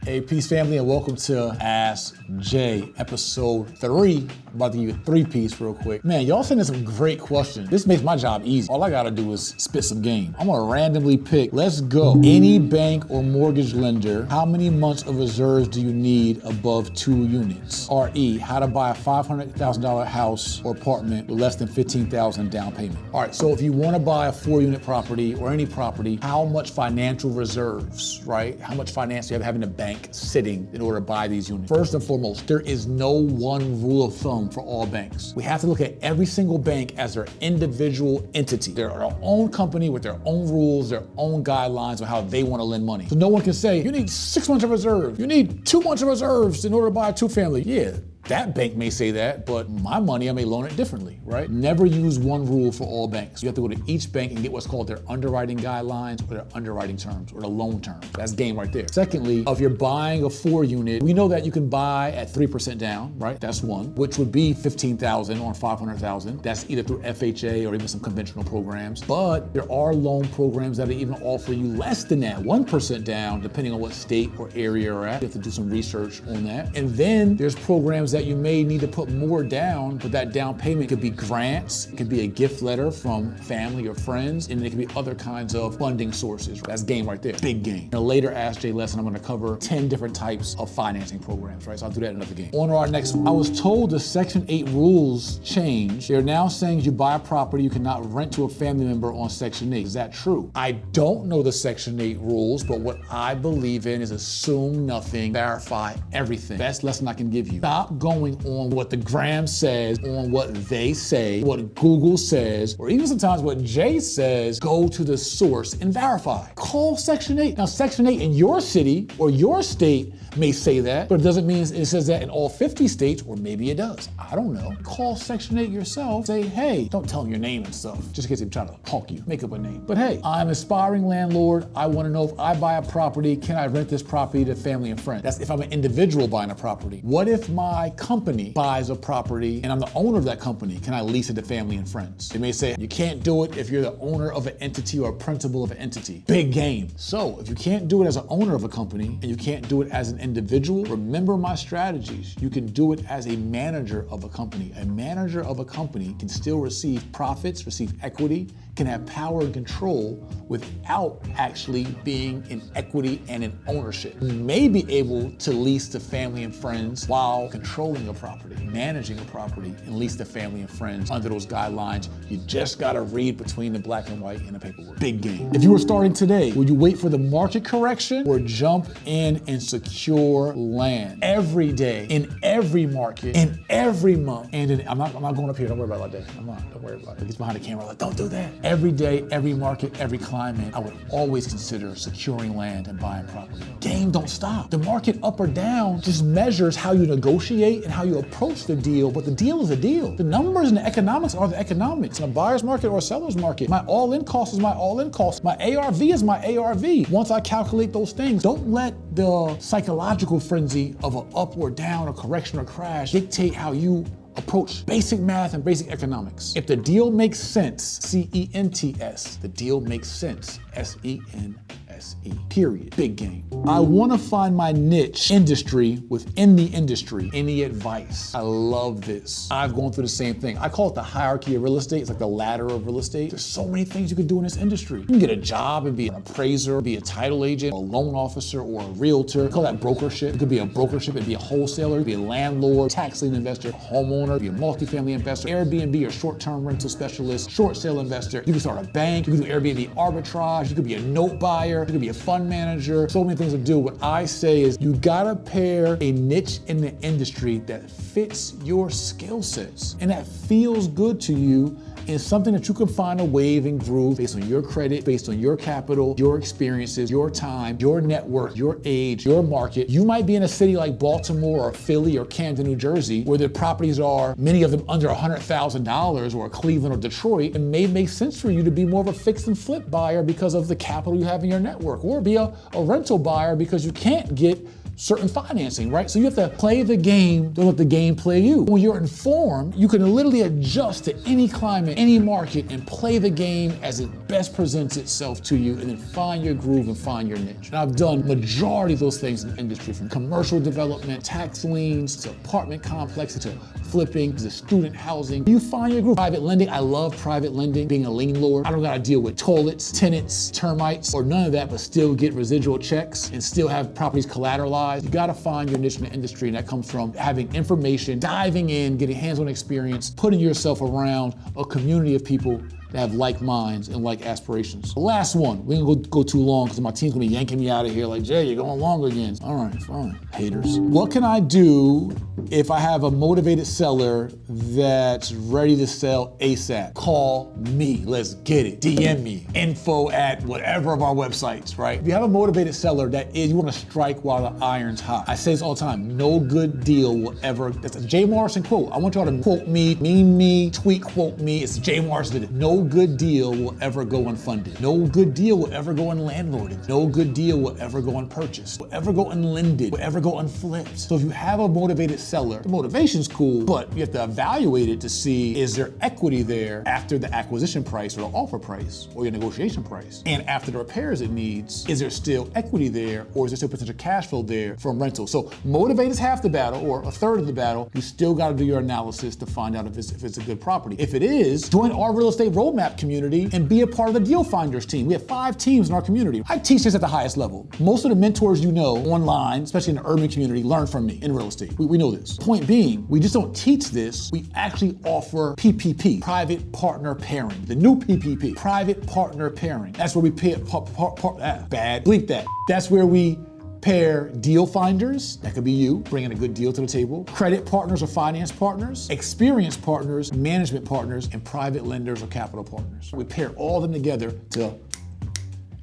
Hey, peace family, and welcome to Ask Jay, episode 3. I'm about to give you a 3-piece real quick. Man, y'all sending some great questions. This makes my job easy. All I gotta do is spit some game. I'm gonna randomly pick, let's go. Any bank or mortgage lender, how many months of reserves do you need above 2 units? RE, how to buy a $500,000 house or apartment with less than $15,000 down payment. All right, so if you wanna buy a 4-unit property or any property, how much financial reserves, right? How much finance do you have in the bank sitting in order to buy these units? First and foremost, there is no one rule of thumb for all banks. We have to look at every single bank as their individual entity. They're their own company with their own rules, their own guidelines on how they want to lend money. So no one can say, you need 6 months of reserve, you need 2 months of reserves in order to buy a 2-family. Yeah. That bank may say that, but my money, I may loan it differently, right? Never use one rule for all banks. You have to go to each bank and get what's called their underwriting guidelines or their underwriting terms or the loan terms. That's game right there. Secondly, if you're buying a 4-unit, we know that you can buy at 3% down, right? That's one, which would be $15,000 on $500,000. That's either through FHA or even some conventional programs. But there are loan programs that even offer you less than that, 1% down, depending on what state or area you're at. You have to do some research on that. And then there's programs that you may need to put more down, but that down payment could be grants, it could be a gift letter from family or friends, and it could be other kinds of funding sources. That's game right there, big game. In a later Ask Jay lesson, I'm gonna cover 10 different types of financing programs, right? So I'll do that in another game. On to our next one. I was told the Section 8 rules changed. They're now saying if you buy a property, you cannot rent to a family member on Section 8. Is that true? I don't know the Section 8 rules, but what I believe in is assume nothing, verify everything. Best lesson I can give you. Stop going on what the gram says, on what they say, what Google says, or even sometimes what Jay says. Go to the source and verify. Call Section 8. Now, Section 8 in your city or your state may say that, but it doesn't mean it says that in all 50 states, or maybe it does. I don't know. Call Section 8 yourself. Say, hey, don't tell them your name and stuff, just in case they try to hawk you. Make up a name. But hey, I'm an aspiring landlord. I want to know if I buy a property, can I rent this property to family and friends? That's if I'm an individual buying a property. What if my company buys a property and I'm the owner of that company? Can I lease it to family and friends? They may say, you can't do it if you're the owner of an entity or a principal of an entity. Big game. So if you can't do it as an owner of a company and you can't do it as an individual, remember my strategies. You can do it as a manager of a company. A manager of a company can still receive profits, receive equity, can have power and control without actually being in equity and in ownership. You may be able to lease to family and friends while controlling a property, managing a property, and lease to family and friends under those guidelines. You just gotta read between the black and white in the paperwork. Big game. If you were starting today, would you wait for the market correction or jump in and secure land? Every day, in every market, in every month, and I'm not going up here, don't worry about that day. Don't worry about it. He's behind the camera, like, don't do that. Every day, every market, every climate, I would always consider securing land and buying property. Game don't stop. The market up or down just measures how you negotiate and how you approach the deal, but the deal is a deal. The numbers and the economics are the economics. In a buyer's market or a seller's market, my all-in cost is my all-in cost. My ARV is my ARV. Once I calculate those things, don't let the psychological frenzy of an up or down, a correction or crash dictate how you approach basic math and basic economics. If the deal makes sense, C-E-N-T-S, the deal makes sense, S-E-N-S-E, period. Big game. I want to find my niche industry within the industry. Any advice? I love this. I've gone through the same thing. I call it the hierarchy of real estate. It's like the ladder of real estate. There's so many things you can do in this industry. You can get a job and be an appraiser, be a title agent, a loan officer, or a realtor. We call that brokership. It could be a brokership, it'd be a wholesaler, it'd be a landlord, tax lien investor, homeowner, be a multifamily investor, Airbnb or short-term rental specialist, short sale investor. You can start a bank, you can do Airbnb arbitrage, you could be a note buyer, you could be a fund manager, so many things to do. What I say is you gotta pair a niche in the industry that fits your skill sets and that feels good to you, and something that you can find a wave and groove based on your credit, based on your capital, your experiences, your time, your network, your age, your market. You might be in a city like Baltimore or Philly or Camden, New Jersey, where the properties are, many of them under $100,000, or Cleveland or Detroit. It may make sense for you to be more of a fix and flip buyer because of the capital you have in your network, or be a rental buyer because you can't get certain financing, right? So you have to play the game, don't let the game play you. When you're informed, you can literally adjust to any climate, any market, and play the game as it best presents itself to you, and then find your groove and find your niche. And I've done majority of those things in the industry, from commercial development, tax liens, to apartment complexes, to flipping, to student housing. You find your groove. Private lending, I love private lending, being a lien lord. I don't gotta deal with toilets, tenants, termites, or none of that, but still get residual checks and still have properties collateralized. You gotta find your niche in the industry, and that comes from having information, diving in, getting hands-on experience, putting yourself around a community of people that have like minds and like aspirations. The last one, we ain't gonna go too long because my team's gonna be yanking me out of here like, Jay, you're going long again. All right, fine, haters. What can I do if I have a motivated seller that's ready to sell ASAP? Call me, let's get it. DM me, info at whatever of our websites, right? If you have a motivated seller you wanna strike while the iron's hot. I say this all the time, no good deal will ever, that's a Jay Morrison quote. I want y'all to quote me, meme me, tweet quote me. It's Jay Morrison did it. No good deal will ever go unfunded. No good deal will ever go unlandlorded. No good deal will ever go unpurchased. Will ever go unlended. Will ever go unflipped. So if you have a motivated seller, the motivation's cool, but you have to evaluate it to see, is there equity there after the acquisition price or the offer price or your negotiation price? And after the repairs it needs, is there still equity there, or is there still potential cash flow there from rental? So motivate is half the battle, or a third of the battle. You still gotta do your analysis to find out if it's a good property. If it is, join our real estate roadmap community and be a part of the Deal Finders team. We have 5 teams in our community. I teach this at the highest level. Most of the mentors you know online, especially in the urban community, learn from me in real estate. We know this. Point being, we just don't teach this. We actually offer PPP, private partner pairing. The new PPP, private partner pairing. That's where we pay bleep that. That's where we pair deal finders, that could be you, bringing a good deal to the table, credit partners or finance partners, experienced partners, management partners, and private lenders or capital partners. We pair all of them together to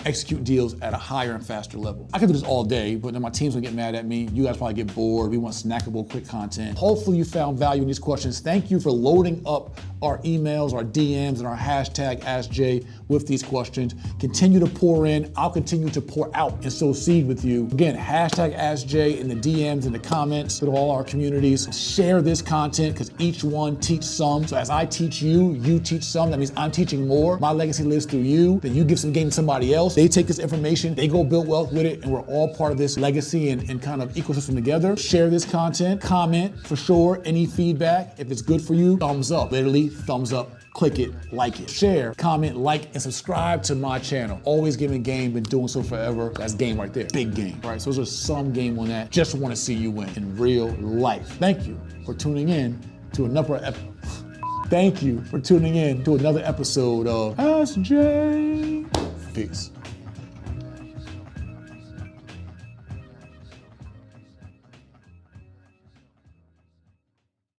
execute deals at a higher and faster level. I could do this all day, but then my team's gonna get mad at me. You guys probably get bored. We want snackable, quick content. Hopefully you found value in these questions. Thank you for loading up our emails, our DMs, and our hashtag AskJay with these questions. Continue to pour in. I'll continue to pour out and sow seed with you. Again, hashtag AskJay in the DMs and the comments to all our communities. Share this content because each one teach some. So as I teach you, you teach some. That means I'm teaching more. My legacy lives through you. Then you give some game to somebody else. They take this information, they go build wealth with it, and we're all part of this legacy and kind of ecosystem together. Share this content, comment for sure, any feedback. If it's good for you, thumbs up, literally thumbs up. Click it, like it, share, comment, like, and subscribe to my channel. Always giving game, been doing so forever. That's game right there, big game, right? So those are some game on that. Just want to see you win in real life. Thank you for tuning in to another episode of Ask Jay. Peace.